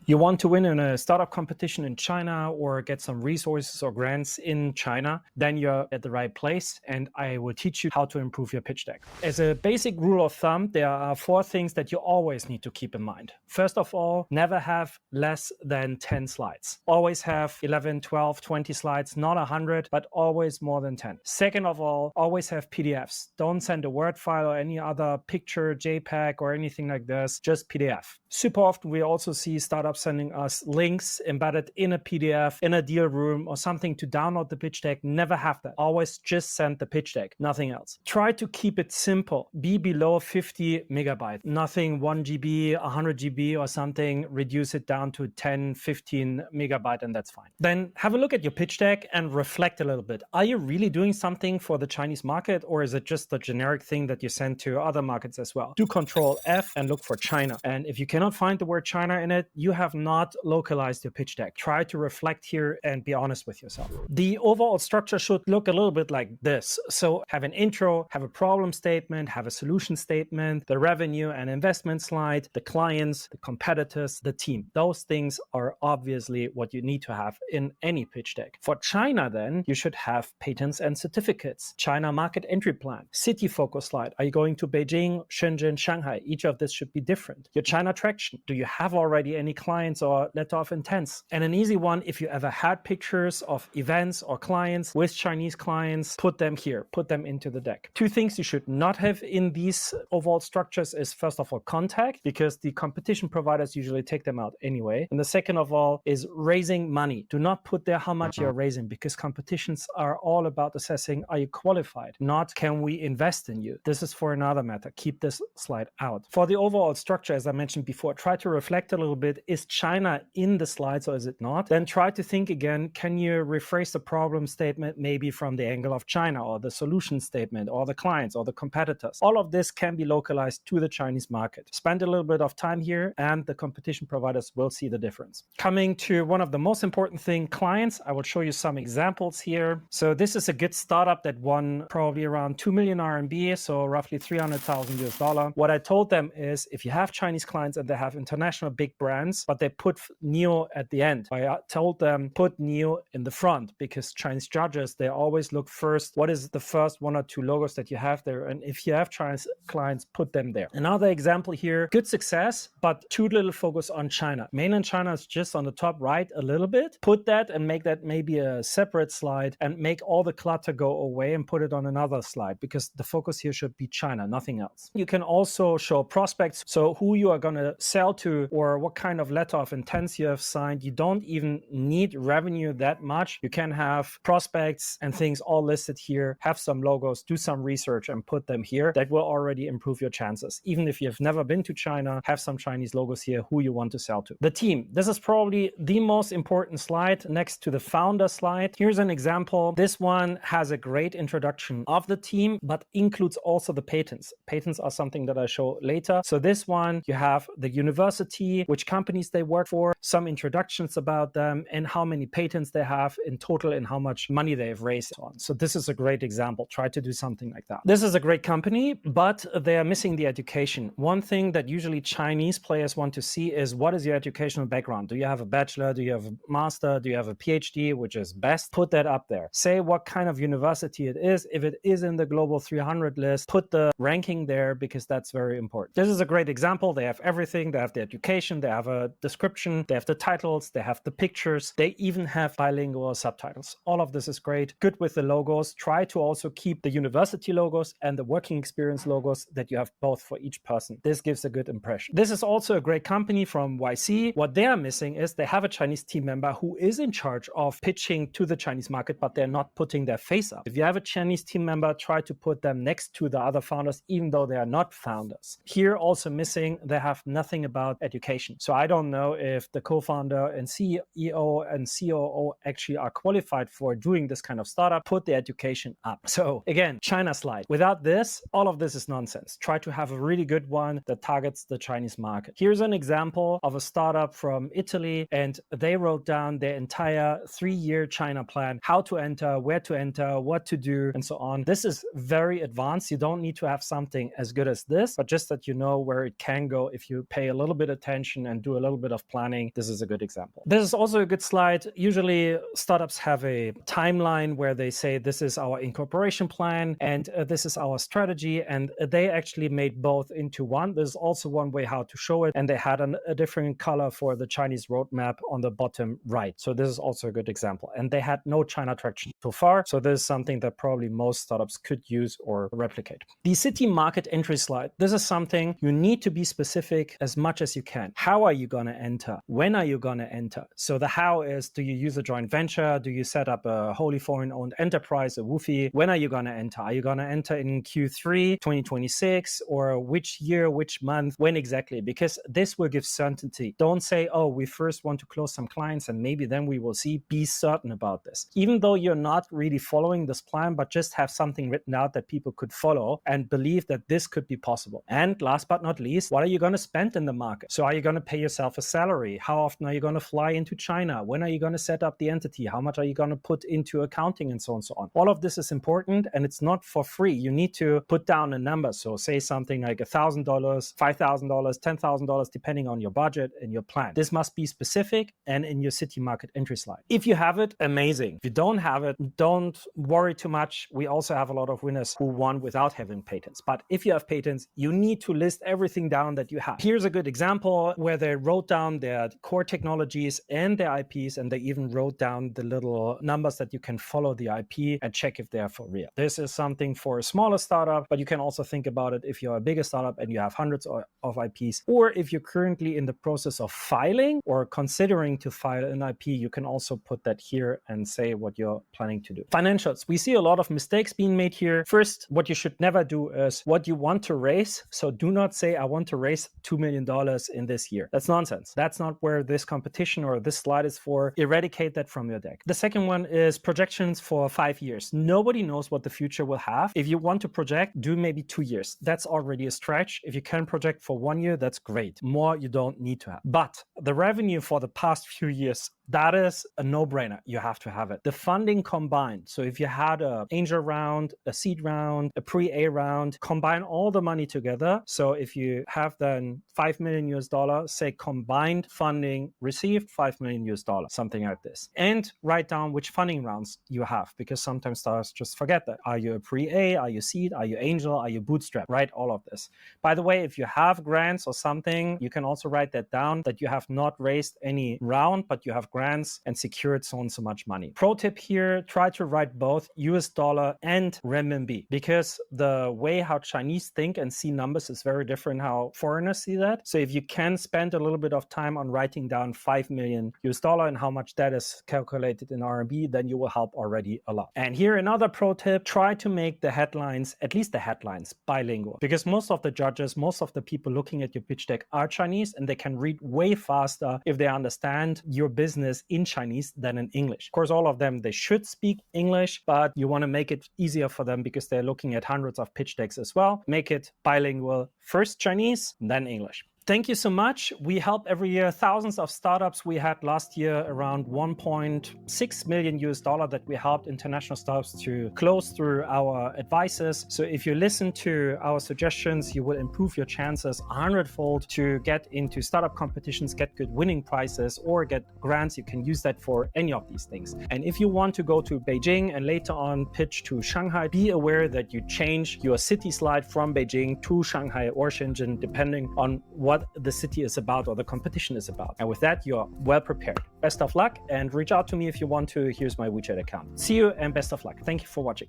You want to win in a startup competition in China or get some resources or grants in China, then you're at the right place, and I will teach you how to improve your pitch deck. As a basic rule of thumb, there are 4 things that you always need to keep in mind. First of all, never have less than 10 slides. Always have 11, 12, 20 slides, not 100, but always more than 10. Second of all, always have PDFs. Don't send a Word file or any other picture, JPEG or anything like this, just PDF. Super often we also see startups sending us links embedded in a PDF, in a deal room or something to download the pitch deck. Never have that. Always just send the pitch deck, nothing else. Try to keep it simple. Be below 50 megabytes. Nothing 1 GB, 100 GB or something. Reduce it down to 10, 15 megabyte and that's fine. Then have a look at your pitch deck and reflect a little bit. Are you really doing something for the Chinese market, or is it just a generic thing that you send to other markets as well? Do Control+F and look for China. And if you cannot find the word China in it, you have not localized your pitch deck. Try to reflect here and be honest with yourself. The overall structure should look a little bit like this. So have an intro, have a problem statement, have a solution statement, the revenue and investment slide, the clients, the competitors, the team. Those things are obviously what you need to have in any pitch deck. For China then, you should have patents and certificates, China market entry plan, city focus slide. Are you going to Beijing, Shenzhen, Shanghai? Each of this should be different. Your China traction. Do you have already any clients or letter of intents? And an easy one, if you ever had pictures of events or clients with Chinese clients, put them here, put them into the deck. 2 things you should not have in these overall structures is first of all contact, because the competition providers usually take them out anyway. And the second of all is raising money. Do not put there how much you're raising, because competitions are all about assessing, are you qualified? Not can we invest in you? This is for another matter. Keep this slide out. For the overall structure, as I mentioned before, try to reflect a little bit. Is China in the slides or is it not? Then try to think again, can you rephrase the problem statement maybe from the angle of China, or the solution statement, or the clients, or the competitors? All of this can be localized to the Chinese market. Spend a little bit of time here and the competition providers will see the difference. Coming to one of the most important things, clients, I will show you some examples here. So this is a good startup that won probably around 2 million RMB, so roughly 300,000 US dollar. What I told them is, if you have Chinese clients and they have international big brands, but they put NEO at the end, I told them put NEO in the front, because Chinese judges, they always look first, what is the first 1 or 2 logos that you have there? And if you have Chinese clients, put them there. Another example here, good success, but too little focus on China. Mainland China is just on the top right a little bit. Put that and make that maybe a separate slide and make all the clutter go away and put it on another slide, because the focus here should be China, nothing else. You can also show prospects, so who you are going to sell to or what kind of letter of intents you have signed. You don't even need revenue that much. You can have prospects and things all listed here, have some logos, do some research and put them here. That will already improve your chances. Even if you've never been to China, have some Chinese logos here, who you want to sell to. The team. This is probably the most important slide next to the founder slide. Here's an example. This one has a great introduction of the team, but includes also the patents. Patents are something that I show later. So this one, you have the university, which companies they work for, some introductions about them, and how many patents they have in total and how much money they have raised on. So this is a great example. Try to do something like that. This is a great company, but they are missing the education. One thing that usually Chinese players want to see is, what is your educational background? Do you have a bachelor? Do you have a master? Do you have a PhD, which is best? Put that up there. Say what kind of university it is. If it is in the global 300 list, put the ranking there, because that's very important. This is a great example. They have everything. They have the education, they have a description, they have the titles, they have the pictures, they even have bilingual subtitles. All of this is great. Good with the logos. Try to also keep the university logos and the working experience logos, that you have both for each person. This gives a good impression. This is also a great company from YC. What they are missing is they have a Chinese team member who is in charge of pitching to the Chinese market, but they're not putting their face up. If you have a Chinese team member, try to put them next to the other founders, even though they are not founders. Here also missing, they have nothing about education. So I don't know if the co-founder and CEO and COO actually are qualified for doing this kind of startup. Put the education up. So again, China slide. Without this, all of this is nonsense. Try to have a really good one that targets the Chinese market. Here's an example of a startup from Italy, and they wrote down their entire 3-year China plan, how to enter, where to enter, what to do, and so on. This is very advanced. You don't need to have something as good as this, but just that you know where it can go if you pay a little bit attention and do a little bit of planning, this is a good example. This is also a good slide. Usually startups have a timeline where they say this is our incorporation plan and this is our strategy, and they actually made both into one. There's also one way how to show it, and they had a different color for the Chinese roadmap on the bottom right. So this is also a good example, and they had no China traction so far. So this is something that probably most startups could use or replicate. The city market entry slide. This is something you need to be specific as much as you can. How are you going to enter? When are you going to enter? So the how is, do you use a joint venture? Do you set up a wholly foreign owned enterprise, a WOFE? When are you going to enter? Are you going to enter in Q3 2026 or which year, which month, when exactly? Because this will give certainty. Don't say, oh, we first want to close some clients and maybe then we will see. Be certain about this. Even though you're not really following this plan, but just have something written out that people could follow and believe that this could be possible. And last but not least, what are you going to spend in the market? So are you going to pay yourself a salary? How often are you going to fly into China? When are you going to set up the entity? How much are you going to put into accounting and so on and so on? All of this is important and it's not for free. You need to put down a number. So say something like $1,000, $5,000, $10,000, depending on your budget and your plan. This must be specific and in your city market entry slide. If you have it, amazing. If you don't have it, don't worry too much. We also have a lot of winners who won without having patents. But if you have patents, you need to list everything down that you have. Here's a good example where they wrote down their core technologies and their IPs, and they even wrote down the little numbers that you can follow the IP and check if they're for real. This is something for a smaller startup, but you can also think about it if you're a bigger startup and you have hundreds of IPs, or if you're currently in the process of filing or considering to file an IP, you can also put that here and say what you're planning to do. Financials. We see a lot of mistakes being made here. First, what you should never do is what you want to raise. So do not say, I want to raise $2 million in this year. That's nonsense. That's not where this competition or this slide is for. Eradicate that from your deck. The second one is projections for 5 years. Nobody knows what the future will have. If you want to project, do maybe 2 years. That's already a stretch. If you can project for 1 year, that's great. More you don't need to have. But the revenue for the past few years, that is a no-brainer. You have to have it. The funding combined. So if you had an angel round, a seed round, a pre-A round, combine all the money together. So if you have then $5 million US, say combined funding received $5 million US, something like this. And write down which funding rounds you have, because sometimes startups just forget that. Are you a pre-A? Are you seed? Are you angel? Are you bootstrap? Write all of this. By the way, if you have grants or something, you can also write that down, that you have not raised any round, but you have grants and secured so and so much money. Pro tip here, try to write both US dollar and renminbi, because the way how Chinese think and see numbers is very different how foreigners see that. So if you can spend a little bit of time on writing down $5 million US and how much that is calculated in RMB, then you will help already a lot. And here another pro tip, try to make the headlines, at least the headlines, bilingual, because most of the judges, most of the people looking at your pitch deck are Chinese, and they can read way faster if they understand your business in Chinese than in English. Of course, all of them, they should speak English, but you want to make it easier for them because they're looking at hundreds of pitch decks as well. Make it bilingual, first Chinese, then English. Thank you so much. We help every year thousands of startups. We had last year around $1.6 million that we helped international startups to close through our advices. So if you listen to our suggestions, you will improve your chances 100-fold to get into startup competitions, get good winning prizes, or get grants. You can use that for any of these things. And if you want to go to Beijing and later on pitch to Shanghai, be aware that you change your city slide from Beijing to Shanghai or Shenzhen, depending on what the city is about or the competition is about. And with that, you're well prepared. Best of luck, and reach out to me if you want to. Here's my WeChat account. See you and best of luck. Thank you for watching.